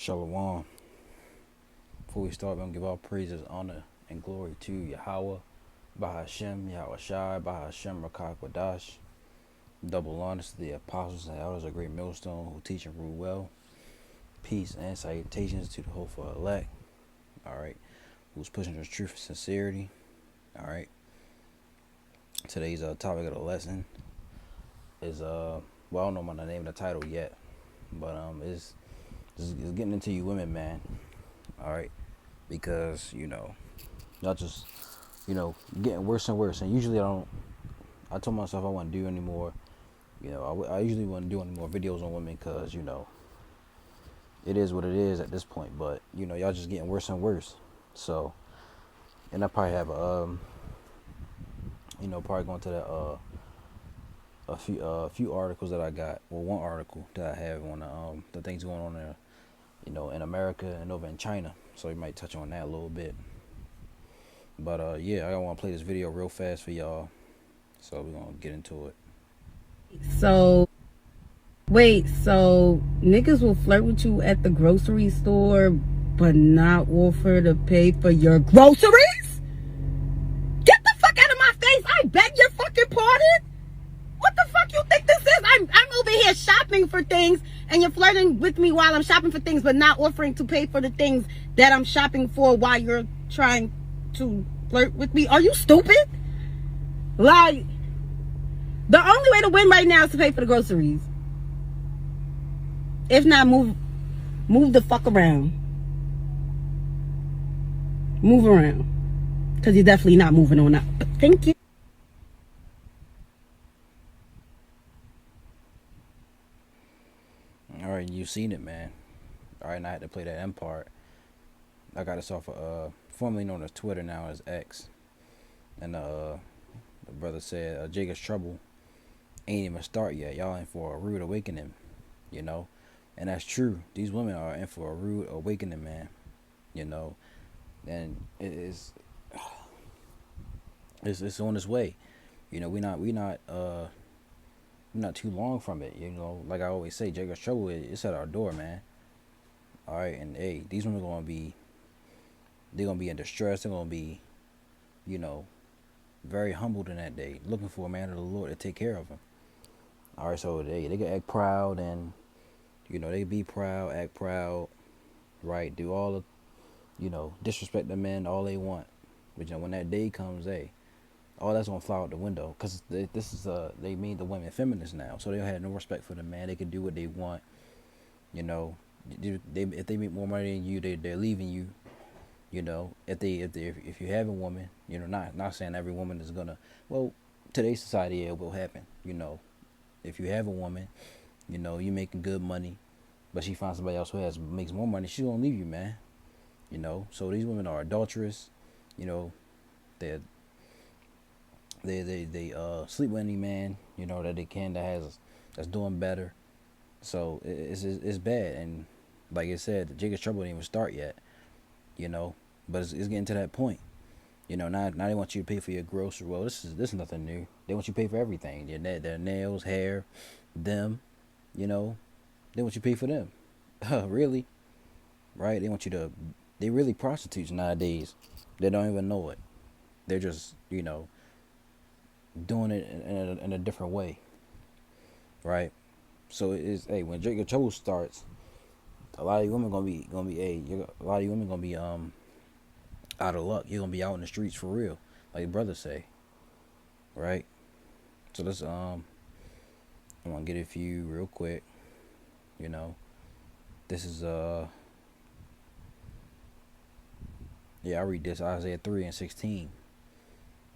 Shalom. Before we start, we're going to give all praises, honor, and glory to Yahweh, Bahashem, Yahweh Shai, Bahashem, Rakak Wadash. Double honors to the apostles and elders of Great Millstone who teach and rule well. Peace and salutations to the hopeful elect. Alright. Who's pushing the truth and sincerity. Alright. Today's topic of the lesson is, well, I don't know my name of the title yet, but it's getting into you women, man. Alright. Because, y'all just, getting worse and worse. And usually I told myself I wouldn't do any more, I usually wouldn't do any more videos on women because, it is what it is at this point. But, y'all just getting worse and worse. So, and I probably have, probably going to that, a few articles that I got. Well, one article that I have on the things going on there, in America and over in China. So we might touch on that a little bit. But yeah, I want to play this video real fast for y'all. So we're going to get into it. So, wait, so niggas will flirt with you at the grocery store but not offer to pay for your groceries? Get the fuck out of my face! I beg your fucking pardon? What the fuck you think this is? I'm over here shopping for things and you're flirting with me while I'm shopping for things but not offering to pay for the things that I'm shopping for while you're trying to flirt with me. Are you stupid? Like, the only way to win right now is to pay for the groceries. If not, move the fuck around. Move around. Because you're definitely not moving on up. Thank you. Alright, you seen it, man. Alright, and I had to play that M part. I got this off of, formerly known as Twitter, now as X. And the brother said, Jacob's trouble ain't even start yet. Y'all in for a rude awakening, And that's true. These women are in for a rude awakening, man. And it's on its way. We're not too long from it. Like I always say, Jacob's trouble it's at our door, man. All right, and hey, these women they're gonna be in distress. They're gonna be, very humbled in that day, looking for a man of the Lord to take care of them. All right, so they can act proud and, they be proud, act proud, right? Do all the, disrespect the men all they want. But when that day comes, all that's gonna fly out the window because they made the women feminists now, so they have no respect for the man. They can do what they want, if they make more money than you, they're leaving you. If you have a woman, not saying every woman is gonna. Well, today's society it will happen. If you have a woman, you making good money, but she finds somebody else who makes more money, she's gonna leave you, man. So these women are adulterous. They sleep with any man, that they can that's doing better. So it's bad, and like I said, the Jacob's trouble didn't even start yet, but it's getting to that point. Now they want you to pay for your groceries. Well, this is nothing new. They want you to pay for everything. Their nails, hair, them, they want you to pay for them. Really, right? They really prostitutes nowadays. They don't even know it. They're just doing it in a different way, right? So it's when Jacob trouble starts, a lot of you women a lot of you women gonna be out of luck. You're gonna be out in the streets for real, like brothers say, right? So let's I'm gonna get a few real quick. This is I read this Isaiah 3:16.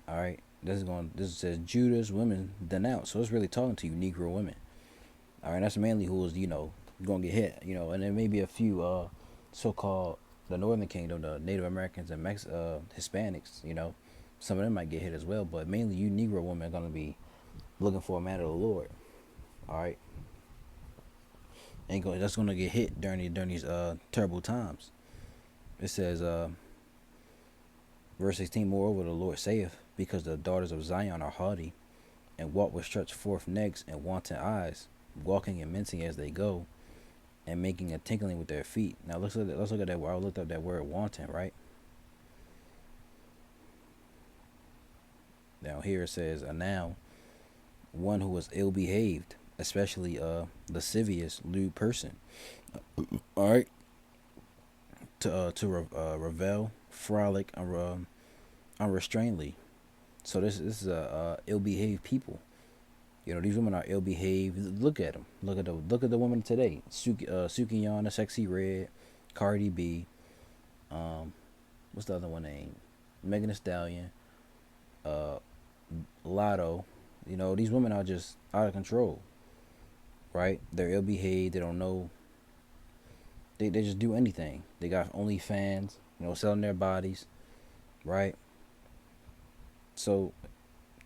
All right, this says Judah's women denounce. So it's really talking to you, Negro women. All right, that's mainly who is gonna get hit. And there may be a few so-called the Northern Kingdom, the Native Americans and Hispanics. Some of them might get hit as well, but mainly you Negro women are gonna be looking for a man of the Lord. All right, that's gonna get hit during these terrible times. It says verse 16. Moreover, the Lord saith, because the daughters of Zion are haughty, and walk with stretched forth necks and wanton eyes, walking and mincing as they go, and making a tinkling with their feet. Now let's look at that word. I looked up that word wanton, right? Now here it says a noun, one who is ill behaved, especially a lascivious, lewd person. All right, revel, frolic, unrestrainedly. So this is a ill behaved people. You know, these women are ill behaved. Look at them. Look at the women today. Suki Yana, Sexy Red, Cardi B. Um, what's the other one name? Megan Thee Stallion. Uh, Lotto. You know, these women are just out of control, right? They're ill behaved. They don't know. They just do anything. They got OnlyFans. You know, selling their bodies, right? So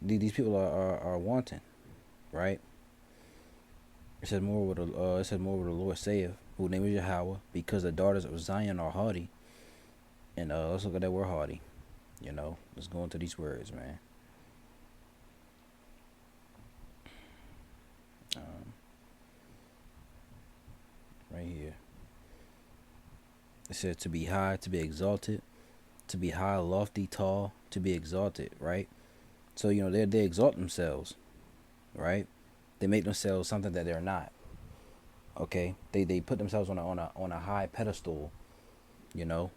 these people are wanting, right? It says more what the Lord saith, whose name is Yahweh, because the daughters of Zion are haughty. And let's look at that word haughty. You know, let's go into these words, man. Um, right here. It says to be high, to be exalted, to be high, lofty, tall, to be exalted, right? So you know they exalt themselves, right? They make themselves something that they're not. Okay, they put themselves on a high pedestal. You know,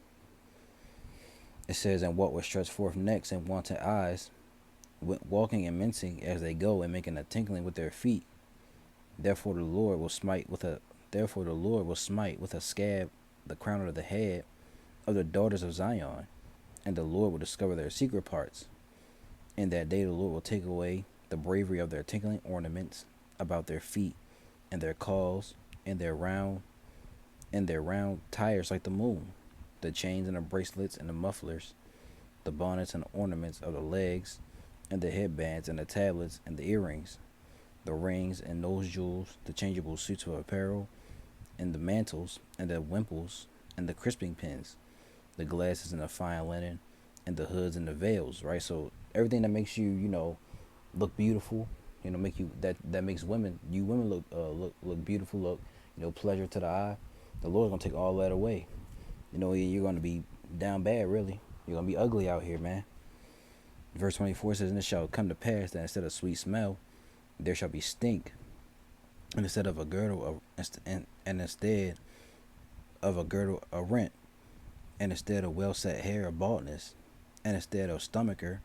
it says, and what was stretched forth necks and wanted eyes, walking and mincing as they go, and making a tinkling with their feet. Therefore the Lord will smite with a scab the crown of the head of the daughters of Zion, and the Lord will discover their secret parts. In that day the Lord will take away the bravery of their tinkling ornaments about their feet, and their calls, and their round tires like the moon, the chains and the bracelets and the mufflers, the bonnets and the ornaments of the legs, and the headbands and the tablets and the earrings, the rings and nose jewels, the changeable suits of apparel, and the mantles and the wimples and the crisping pins, the glasses and the fine linen, and the hoods and the veils, right? So everything that makes you, you know, look beautiful, you know, make you that makes women look beautiful, look, you know, pleasure to the eye. The Lord's gonna take all that away. You know, you're gonna be down bad, really. You're gonna be ugly out here, man. Verse 24 says, and it shall come to pass that instead of sweet smell, there shall be stink, and instead of a girdle, and instead of a girdle, a rent, and instead of well set hair, a baldness, and instead of a stomacher,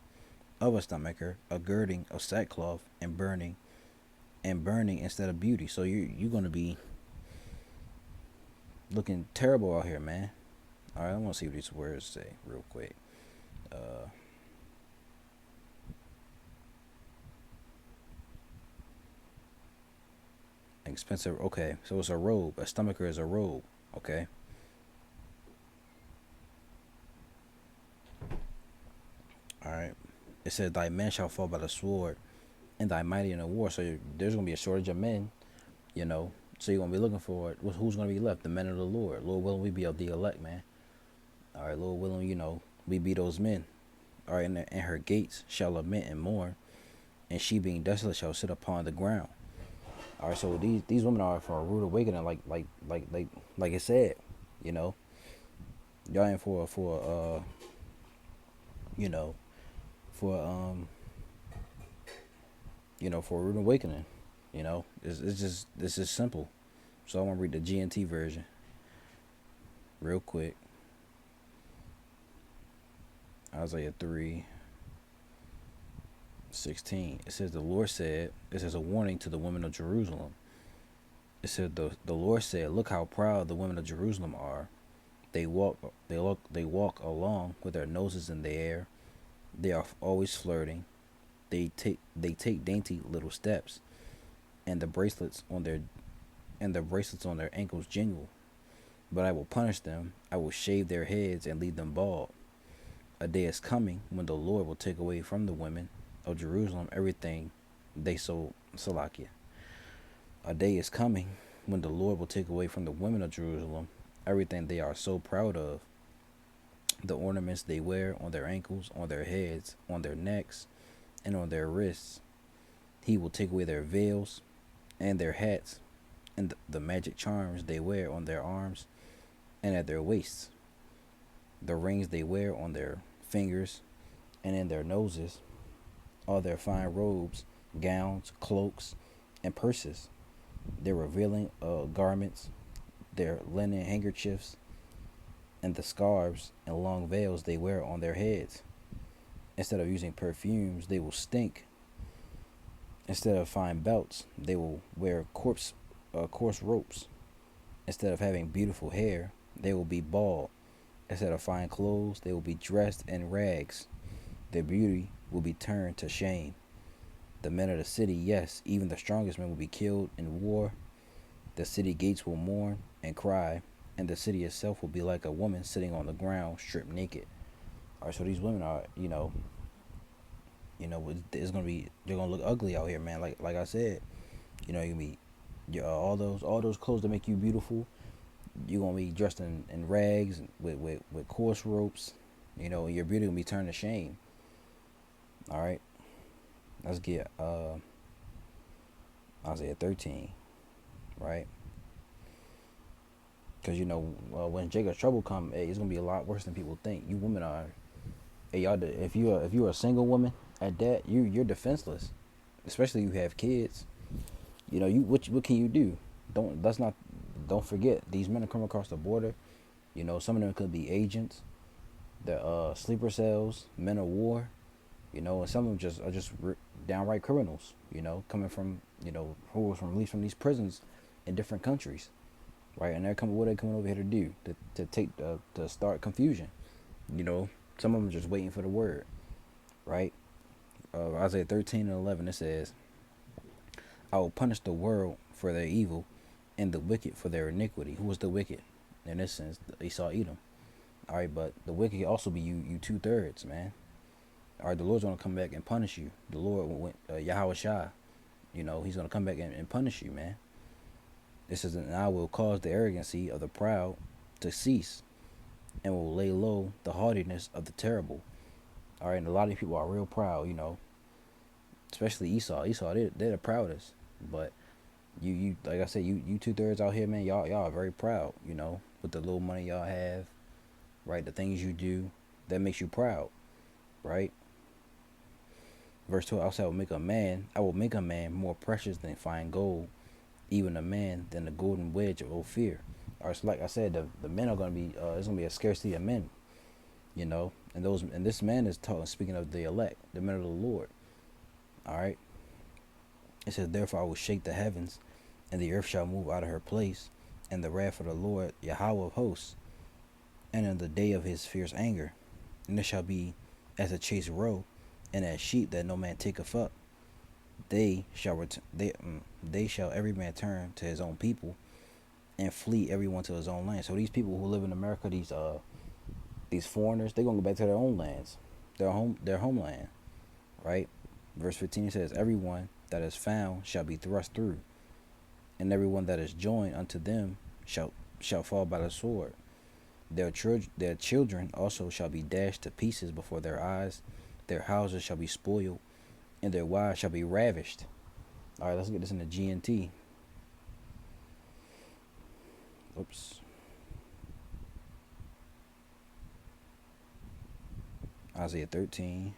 a girding of sackcloth, and burning instead of beauty. So you're gonna be looking terrible out here, man. All right, I want to see what these words say real quick. Uh, expensive. Okay, so it's a robe. A stomacher is a robe. Okay. All right. It says, "Thy men shall fall by the sword, and thy mighty in the war." So there's gonna be a shortage of men. You know. So you're gonna be looking for it. Who's gonna be left? The men of the Lord. Lord willing, we be of the elect, man. All right, Lord willing, you know, we be those men. All right, and her gates shall lament and mourn, and she being desolate shall sit upon the ground. All right, so these women are for a rude awakening, like it said, you know, y'all ain't for you know, for for a rude awakening, you know, it's just simple. So I want to read the GNT version real quick. Isaiah 3:16. It says the Lord said, this is a warning to the women of Jerusalem. It said the Lord said, look how proud the women of Jerusalem are. They walk along with their noses in the air. They are always flirting. They take dainty little steps, and the bracelets on their ankles jingle. But I will punish them. I will shave their heads and leave them bald. A day is coming when the Lord will take away from the women of Jerusalem everything they so Salakia. A day is coming when the Lord will take away from the women of Jerusalem everything they are so proud of, the ornaments they wear on their ankles, on their heads, on their necks, and on their wrists. He will take away their veils and their hats, and the magic charms they wear on their arms and at their waists, the rings they wear on their fingers and in their noses, all their fine robes, gowns, cloaks, and purses, their revealing garments, their linen handkerchiefs, and the scarves and long veils they wear on their heads. Instead of using perfumes, they will stink. Instead of fine belts, they will wear coarse ropes. Instead of having beautiful hair, they will be bald. Instead of fine clothes, they will be dressed in rags. Their beauty will be turned to shame. The men of the city, yes, even the strongest men will be killed in war. The city gates will mourn and cry, and the city itself will be like a woman sitting on the ground, stripped naked. All right, so these women are, it's gonna be they're gonna look ugly out here, man. Like I said, you can be all those clothes that make you beautiful. You're gonna be dressed in rags with coarse ropes. And your beauty gonna be turned to shame. All right, let's get Isaiah 13, right? Because when Jacob's trouble come, hey, it's gonna be a lot worse than people think. You women are, hey, y'all. If you're a single woman at that, you're defenseless, especially if you have kids. You what can you do? Don't forget these men are coming across the border. Some of them could be agents, the sleeper cells, men of war. And some of them are just downright criminals. Coming from who was released from these prisons in different countries, right? And what are they coming over here to do? To start confusion. Some of them just waiting for the word, right? Isaiah 13:11 it says, "I will punish the world for their evil, and the wicked for their iniquity." Who was the wicked? In this sense, Esau, Edom. All right, but the wicked can also be you 2/3, man. All right, the Lord's gonna come back and punish you. The Lord went Yahweh Shai. He's gonna come back and punish you, man. It says, "And I will cause the arrogancy of the proud to cease, and will lay low the haughtiness of the terrible." All right, and a lot of people are real proud, especially Esau. They're the proudest. But you like I said, you 2/3 out here, man. Y'all are very proud, with the little money y'all have, right? The things you do that makes you proud, right? Verse 12, also I will make a man more precious than fine gold, even a man than the golden wedge of Ophir. All right, so like I said, the men are gonna be there's gonna be a scarcity of men, and this man is talking speaking of the elect, the men of the Lord. All right. It says, "Therefore I will shake the heavens, and the earth shall move out of her place, and the wrath of the Lord Yahweh of hosts, and in the day of his fierce anger, and it shall be as a chased roe, and as sheep that no man taketh up. They shall they shall every man turn to his own people, and flee everyone to his own land." So these people who live in America, these foreigners, they're gonna go back to their own lands, their homeland, right? Verse 15 says, "Everyone that is found shall be thrust through, and everyone that is joined unto them shall fall by the sword. Their children also shall be dashed to pieces before their eyes. Their houses shall be spoiled, and their wives shall be ravished." All right, let's get this in the GNT. Oops. Isaiah 13.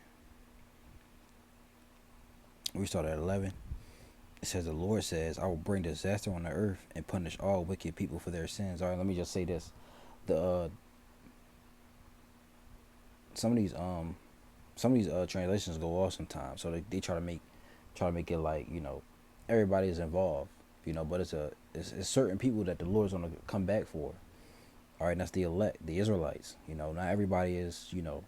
We start at 11. It says, "The Lord says, I will bring disaster on the earth and punish all wicked people for their sins." All right, let me just say this: the some of these translations go off sometimes, so they try to make it like everybody is involved, but it's certain people that the Lord's gonna come back for. All right, and that's the elect, the Israelites. Not everybody is. The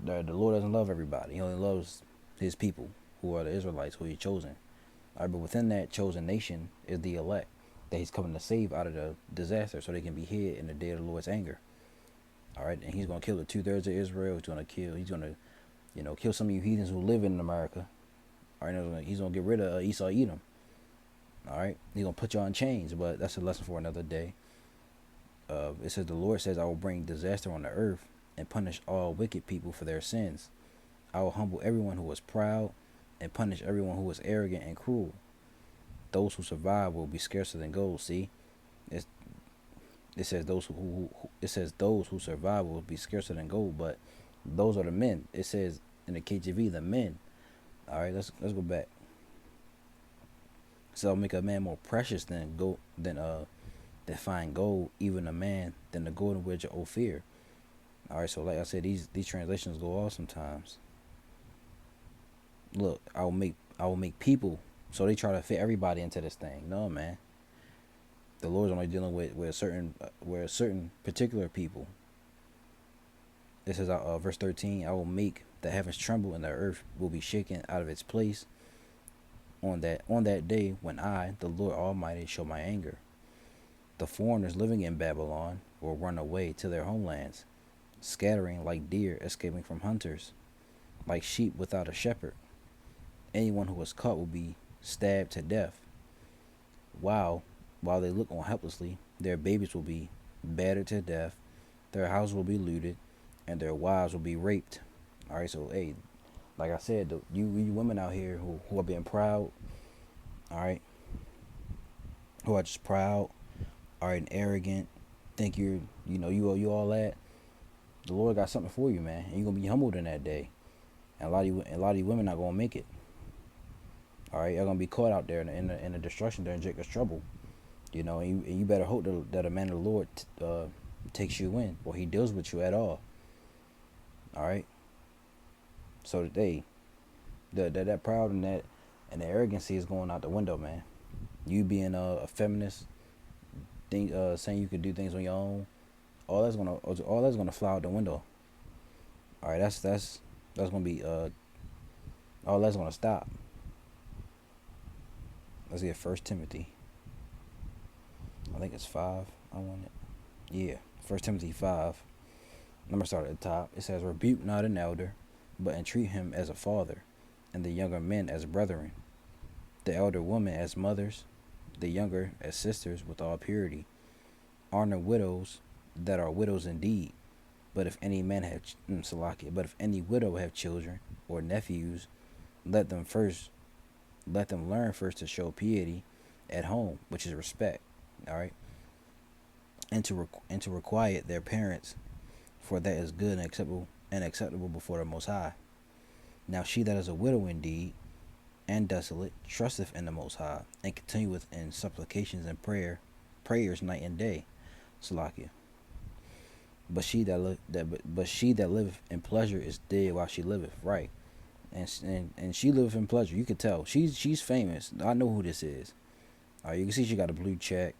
Lord doesn't love everybody. He only loves his people, who are the Israelites, who he chosen. All right, but within that chosen nation is the elect that he's coming to save out of the disaster, so they can be hid in the day of the Lord's anger. All right, and he's gonna kill the 2/3 of Israel. He's gonna kill some of you heathens who live in America. All right, he's gonna get rid of Esau, Edom. All right, he's gonna put you on chains, but that's a lesson for another day. It says, "The Lord says, I will bring disaster on the earth and punish all wicked people for their sins. I will humble everyone who is proud and punish everyone who is arrogant and cruel." those who survive will be scarcer than gold. See, it's, it says it says those who survive will be scarcer than gold, but those are the men. It says in the KJV the men. All right, let's go back. So I'll make a man more precious than gold than fine gold, even a man than the golden wedge of Ophir. All right, so like I said, these translations go off sometimes. Look, I will make people. So they try to fit everybody into this thing. No, man. The Lord's only dealing with a certain particular people. It says, verse 13, I will make the heavens tremble and the earth will be shaken out of its place on that day when I, the Lord Almighty, show my anger. The foreigners living in Babylon will run away to their homelands, scattering like deer escaping from hunters, like sheep without a shepherd. Anyone who is caught will be stabbed to death. While while they look on helplessly, their babies will be battered to death, their houses will be looted, and their wives will be raped. All right, so hey, like I said, you women out here who are being proud, all right, who are just proud, all right, and arrogant, think you all that. The Lord got something for you, man, and you're gonna be humbled in that day. And a lot of you women not gonna make it. All right, you're gonna be caught out there in the destruction during Jacob's trouble. And you better hope that a man of the Lord takes you in, or he deals with you at all. All right. So today, that proud and the arrogancy is going out the window, man. You being a feminist, saying you could do things on your own, all that's gonna fly out the window. All right, that's gonna be all that's gonna stop. Let's get First Timothy. I think it's 5. I want it. Yeah, First Timothy 5. I'm gonna start at the top. It says, "Rebuke not an elder, but entreat him as a father, and the younger men as brethren, the elder women as mothers, the younger as sisters with all purity. Honor widows that are widows indeed. But if any man have but if any widow have children or nephews, let them learn first to show piety at home, which is respect. All right, and to requite their parents, for that is good and acceptable before the Most High. Now she that is a widow indeed and desolate trusteth in the Most High, and continueth in supplications and prayers night and day. Salakia. But she that liveth in pleasure is dead while she liveth. Right. And she liveth in pleasure. You can tell she's famous. I know who this is. All right, you can see she got a blue check.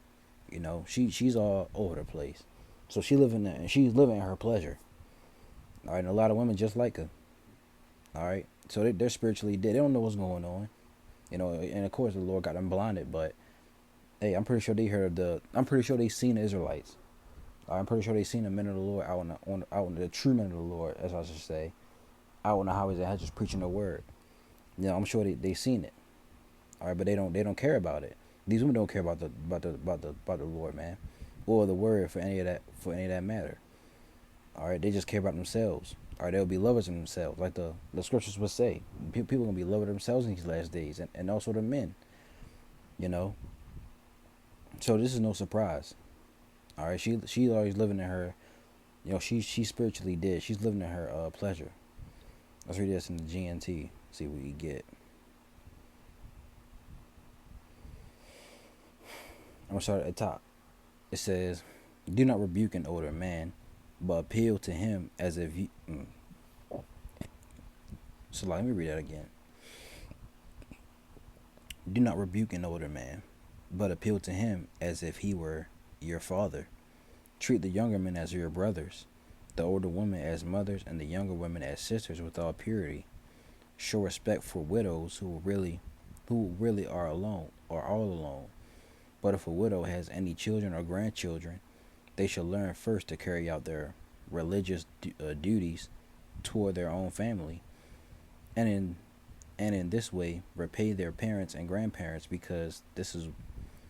She's all over the place. So she's living in her pleasure. All right, and a lot of women just like her. All right, so they're spiritually dead. They don't know what's going on. And of course the Lord got them blinded. But hey, I'm pretty sure I'm pretty sure they seen the Israelites. I'm pretty sure they seen the men of the Lord out in the true men of the Lord, as I should say, out on the highways and hedges preaching the word. I'm sure they seen it. All right, but they don't care about it. These women don't care about the Lord, man, or the word for any of that matter. All right, they just care about themselves. All right, they'll be lovers of themselves, like the scriptures would say. People are gonna be lovers of themselves in these last days, and also the men. So this is no surprise. All right, she's always living in her, she's spiritually dead. She's living in her pleasure. Let's read this in the GNT. See what we get. I'm gonna start at the top. It says, "Do not rebuke an older man, but appeal to him as if you." So let me read that again. Do not rebuke an older man, but appeal to him as if he were your father. Treat the younger men as your brothers, the older women as mothers, and the younger women as sisters with all purity. Show respect for widows who really are alone or all alone. But if a widow has any children or grandchildren, they shall learn first to carry out their religious duties toward their own family, and in this way repay their parents and grandparents, because this is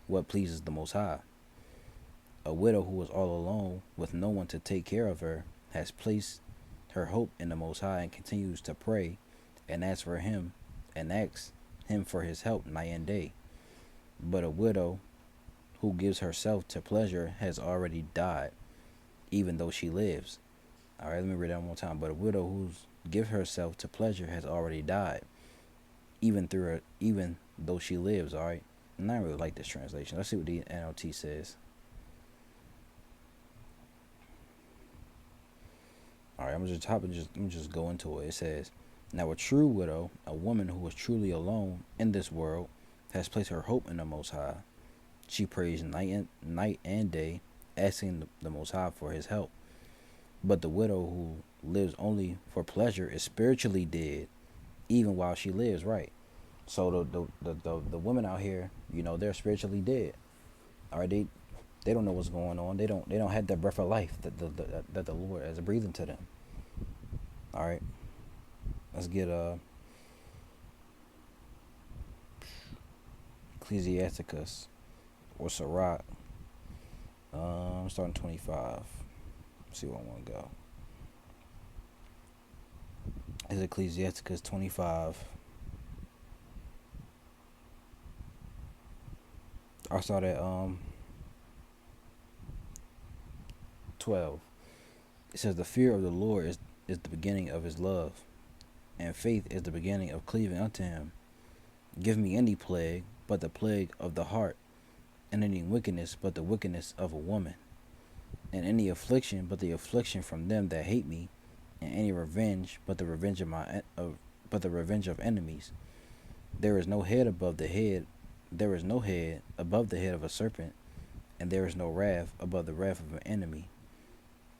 what pleases the Most High. A widow who is all alone with no one to take care of her has placed her hope in the Most High and continues to pray and asks him for his help night and day. But a widow who gives herself to pleasure has already died, even though she lives. All right, let me read that one more time. But a widow who gives herself to pleasure has already died, even though she lives. All right, and I really like this translation. Let's see what the NLT says. All right, I'm just go into it. It says, "Now a true widow, a woman who is truly alone in this world, has placed her hope in the Most High. She prays night and day, asking the Most High for His help. But the widow who lives only for pleasure is spiritually dead, even while she lives." Right. So the women out here, they're spiritually dead. All right, they don't know what's going on. They don't have that breath of life that the Lord has breathed into them. All right, let's get Ecclesiasticus or Sirach. I'm starting 25. Let's see where I want to go. Is Ecclesiasticus 25? I start at 12. It says, "The fear of the Lord is the beginning of His love, and faith is the beginning of cleaving unto Him. Give me any plague but the plague of the heart, and any wickedness but the wickedness of a woman, and any affliction but the affliction from them that hate me, and any revenge but the revenge of enemies. There is no head above the head. There is no head above the head of a serpent, and there is no wrath above the wrath of an enemy.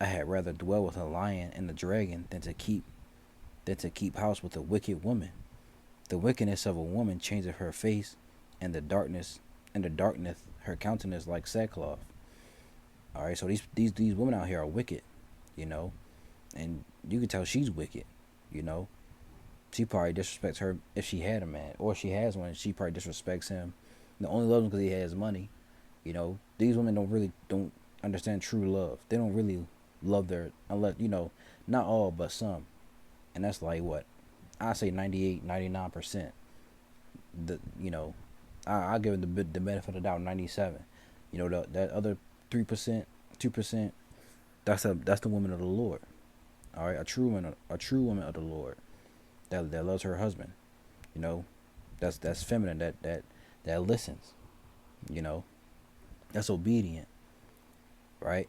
I had rather dwell with a lion and a dragon than to keep house with a wicked woman. The wickedness of a woman changeth her face, and the darkness her countenance like sackcloth." All right, so these women out here are wicked, you know, and you can tell she's wicked, you know. She probably disrespects her if she had a man, or if she has one. She probably disrespects him. The only loves him because he has money. You know, these women don't understand true love. They don't really love their, unless, not all but some, and that's like what I say 98, 99%. The I give it the benefit of the doubt 97. That other 3%, 2%. That's the woman of the Lord. All right, a true woman of the Lord that loves her husband. You know, that's feminine. That listens. You know, that's obedient. Right.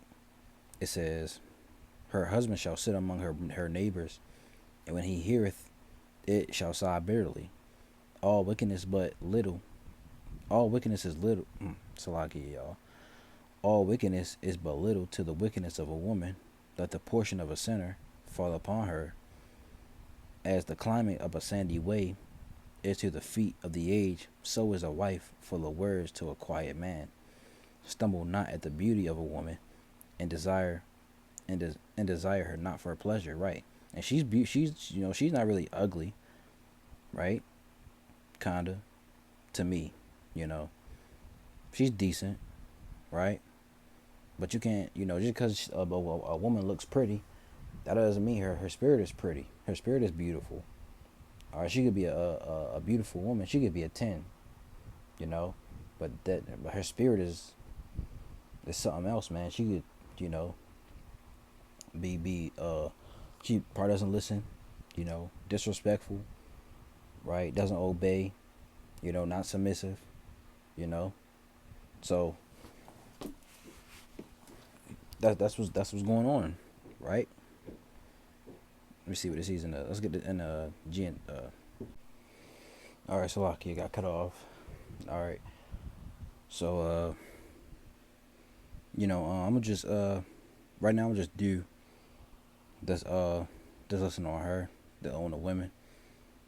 It says, "Her husband shall sit among her neighbors, and when he heareth it shall sigh bitterly. All wickedness but little. All wickedness is little. Salaki, y'all. All wickedness is but little to the wickedness of a woman. Let the portion of a sinner fall upon her. As the climbing up a sandy way is to the feet of the age, so is a wife full of words to a quiet man. Stumble not at the beauty of a woman, and desire and desire her not for her pleasure." Right. And she's not really ugly, right? Kinda, to me, you know. She's decent, right? But you can't, just because a woman looks pretty, that doesn't mean her spirit is pretty. Her spirit is beautiful. All right, she could be a beautiful woman. She could be a 10, you know, but her spirit is something else, man. She could, you know, be she probably doesn't listen, disrespectful, right? Doesn't obey, not submissive, you know. So that's what's going on, right? Let me see what it says in the. Let's get it in G. All right, so Lakia got cut off. All right, so I'm gonna just right now I'm just do this lesson on her, on the women,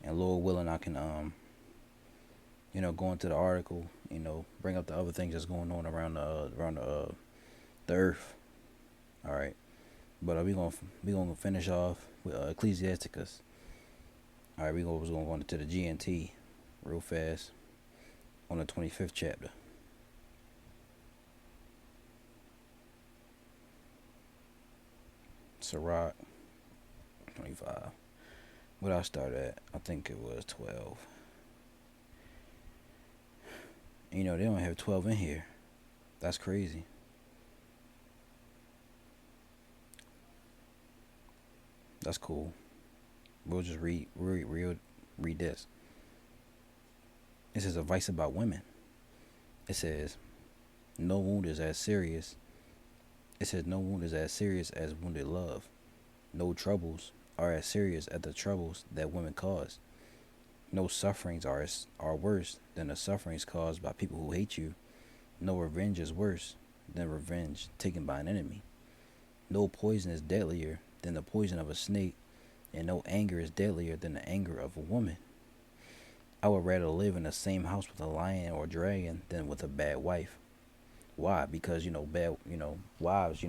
and Lord willing I can go into the article, bring up the other things that's going on around the earth. All right, but we gonna finish off with Ecclesiasticus. All right, we're gonna go into the GNT real fast on the 25th chapter. Sirach 25. What I started at, I think it was 12. They don't have 12 in here. That's crazy. That's cool. We'll just read this. It says advice about women. It says no wound is as serious. It says no wound is as serious as wounded love. No troubles are as serious as the troubles that women cause. No sufferings are worse than the sufferings caused by people who hate you. No revenge is worse than revenge taken by an enemy. No poison is deadlier than the poison of a snake, and no anger is deadlier than the anger of a woman. I would rather live in the same house with a lion or a dragon than with a bad wife. Why? Because bad wives they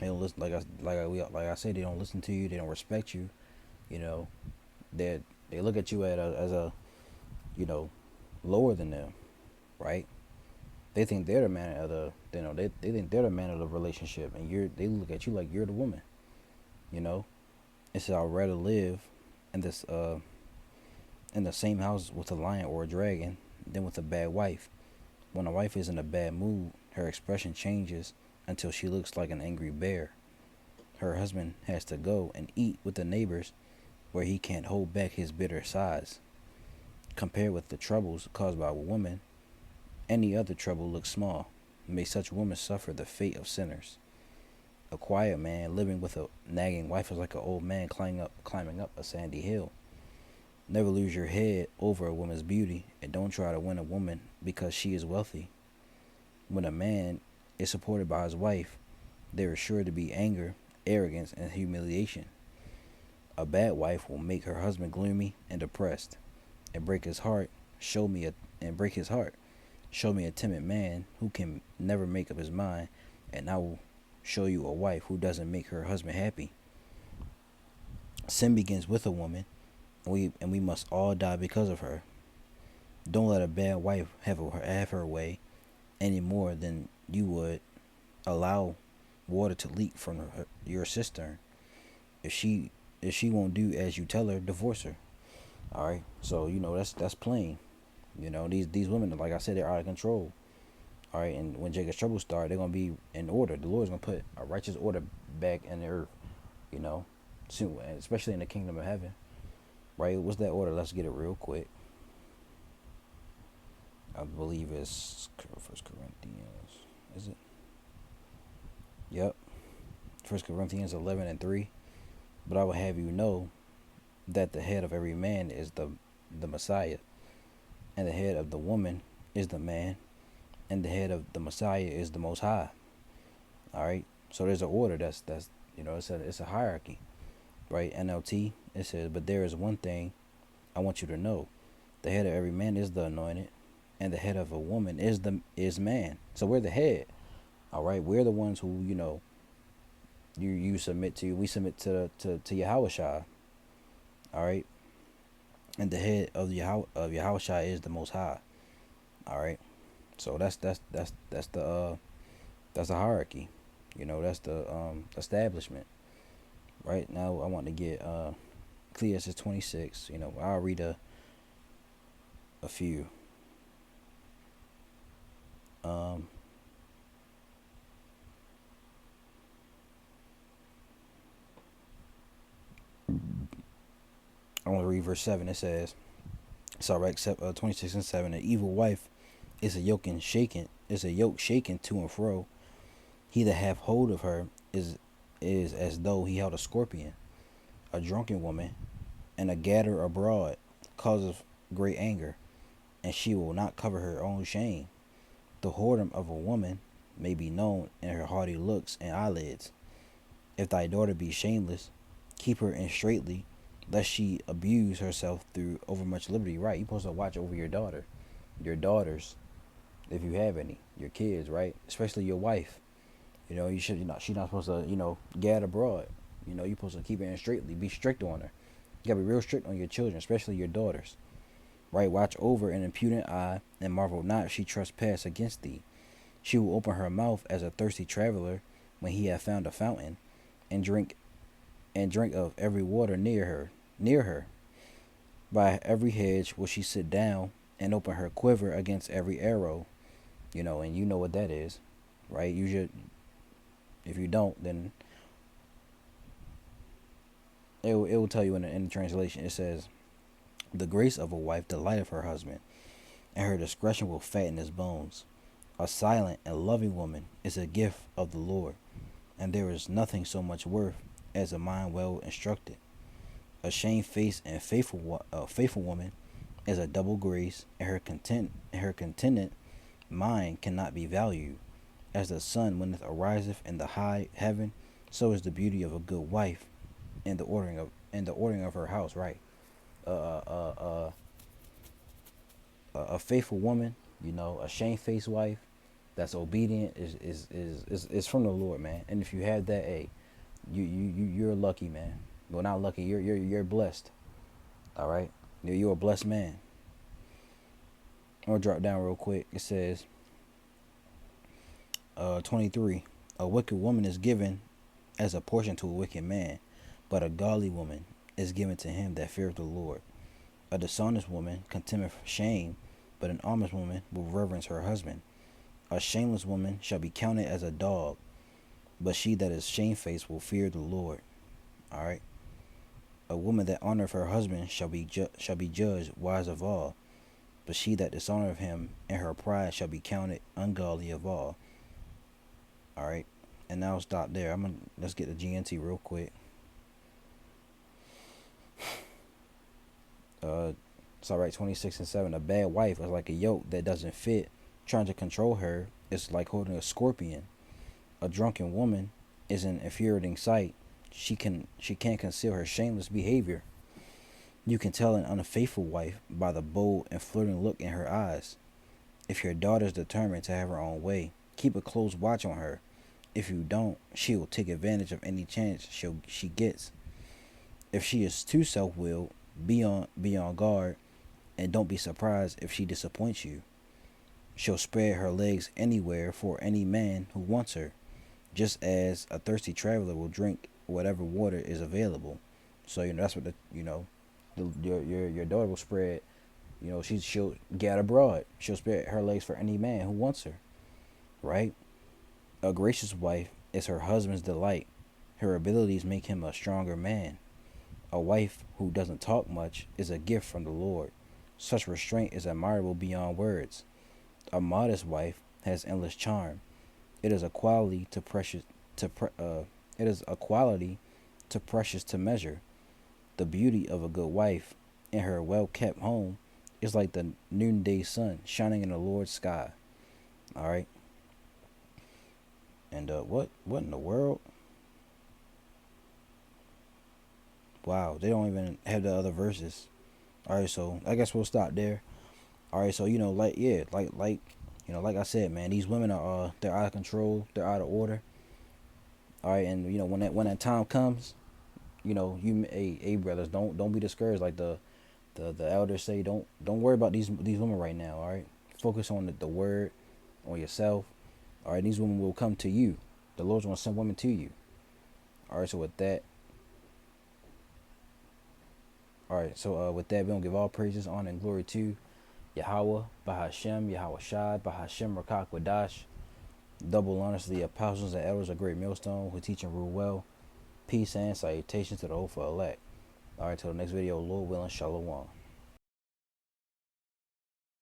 don't listen like I said, they don't listen to you, they don't respect you. You know they look at you as a lower than them, right? They think they're the man of the they think they're the man of the relationship, and they look at you like you're the woman. You know, it says I'd rather live in this in the same house with a lion or a dragon than with a bad wife. When a wife is in a bad mood, her expression changes until she looks like an angry bear. Her husband has to go and eat with the neighbors where he can't hold back his bitter sighs. Compared with the troubles caused by a woman, any other trouble looks small. May such women suffer the fate of sinners. A quiet man living with a nagging wife is like an old man climbing up a sandy hill. Never lose your head over a woman's beauty, and don't try to win a woman because she is wealthy. When a man is supported by his wife, there is sure to be anger, arrogance, and humiliation. A bad wife will make her husband gloomy and depressed, and break his heart. Break his heart. Show me a timid man who can never make up his mind, and I will show you a wife who doesn't make her husband happy. Sin begins with a woman, and we must all die because of her. Don't let a bad wife have her way any more than you would allow water to leak from your cistern. If she won't do as you tell her, divorce her. All right. So that's plain. These women, like I said, they're out of control. All right. And when Jacob's trouble start, they're gonna be in order. The Lord's gonna put a righteous order back in the earth. Soon, especially in the kingdom of heaven. Right? What's that order? Let's get it real quick. I believe it's First Corinthians. Is it? Yep. 1 Corinthians 11:3. But I will have you know that the head of every man is the Messiah, and the head of the woman is the man, and the head of the Messiah is the Most High. All right. So there's an order. That's it's a hierarchy, right? NLT. It says, but there is one thing I want you to know: the head of every man is the anointed, and the head of a woman is man. So we're the head. All right. We're the ones who you submit to. We submit to Yahushua. All right. And the head of Yahushua is the Most High. All right. So that's the hierarchy. That's the establishment. Right now, I want to get Ecclesiastes 26. I'll read a few. I want to read verse 7. It says, it's all right, except 26:7. An evil wife is a yoke shaken to and fro. He that hath hold of her is as though he held a scorpion. A drunken woman and a gatter abroad causeth great anger, and she will not cover her own shame. The whoredom of a woman may be known in her haughty looks and eyelids. If thy daughter be shameless, keep her in straitly, lest she abuse herself through overmuch liberty. Right, you're supposed to watch over your daughters, if you have any, your kids, right? Especially your wife. She's not supposed to, gad abroad. You're supposed to keep her in straitly, be strict on her. You gotta be real strict on your children, especially your daughters. Right, watch over an impudent eye, and marvel not if she trespass against thee. She will open her mouth as a thirsty traveler when he hath found a fountain, and drink of every water near her. By every hedge will she sit down and open her quiver against every arrow. And you know what that is, right? You should. If you don't, then it will tell you in the translation. It says, "The grace of a wife delighteth her husband, and her discretion will fatten his bones. A silent and loving woman is a gift of the Lord, and there is nothing so much worth as a mind well instructed. A shamefaced and faithful woman is a double grace, and her contented mind cannot be valued. As the sun when it ariseth in the high heaven, so is the beauty of a good wife in the ordering of her house." Right. Uh, uh, uh, a faithful woman, a shamefaced wife that's obedient is from the Lord, man. And if you have that, hey, you're lucky, man. Well, not lucky. You're blessed. All right. You're a blessed man. I'm gonna drop down real quick. It says, 23. A wicked woman is given as a portion to a wicked man, but a godly woman is given to him that feareth the Lord. A dishonest woman contemneth shame, but an honest woman will reverence her husband. A shameless woman shall be counted as a dog, but she that is shamefaced will fear the Lord. All right. A woman that honoreth her husband shall be judged wise of all, but she that dishonoreth him in her pride shall be counted ungodly of all. All right. And now I'll stop there. Let's get the GNT real quick. It's all right. 26 and 7. A bad wife is like a yoke that doesn't fit. Trying to control her is like holding a scorpion. A drunken woman is an infuriating sight. She can't conceal her shameless behavior. You can tell an unfaithful wife by the bold and flirting look in her eyes. If your daughter is determined to have her own way, keep a close watch on her. If you don't, she will take advantage of any chance she gets. If she is too self-willed, be on guard, and don't be surprised if she disappoints you. She'll spread her legs anywhere for any man who wants her, just as a thirsty traveler will drink whatever water is available. So that's what your daughter will spread. She'll get abroad. She'll spread her legs for any man who wants her, right? A gracious wife is her husband's delight. Her abilities make him a stronger man. A wife who doesn't talk much is a gift from the Lord. Such restraint is admirable beyond words. A modest wife has endless charm. It is a quality to precious to measure. The beauty of a good wife in her well-kept home is like the noonday sun shining in the Lord's sky. All right. And what in the world? Wow, they don't even have the other verses. All right, so I guess we'll stop there. All right, so like I said, man, these women are they're out of control, they're out of order. All right, and when that time comes, hey brothers, don't be discouraged. Like the elders say, don't worry about these women right now. All right, focus on the word, on yourself. All right, these women will come to you. The Lord's gonna send women to you. All right, so with that. All right, so with that, we're going to give all praises, honor, and glory to Yahweh, Bahashem, Yahweh Shai, Bahashem, Rakak, Wadash. Double honors to the apostles and elders of Great Millstone who teach and rule well. Peace and salutations to the hopeful elect. All right, till the next video, Lord willing, Shalom.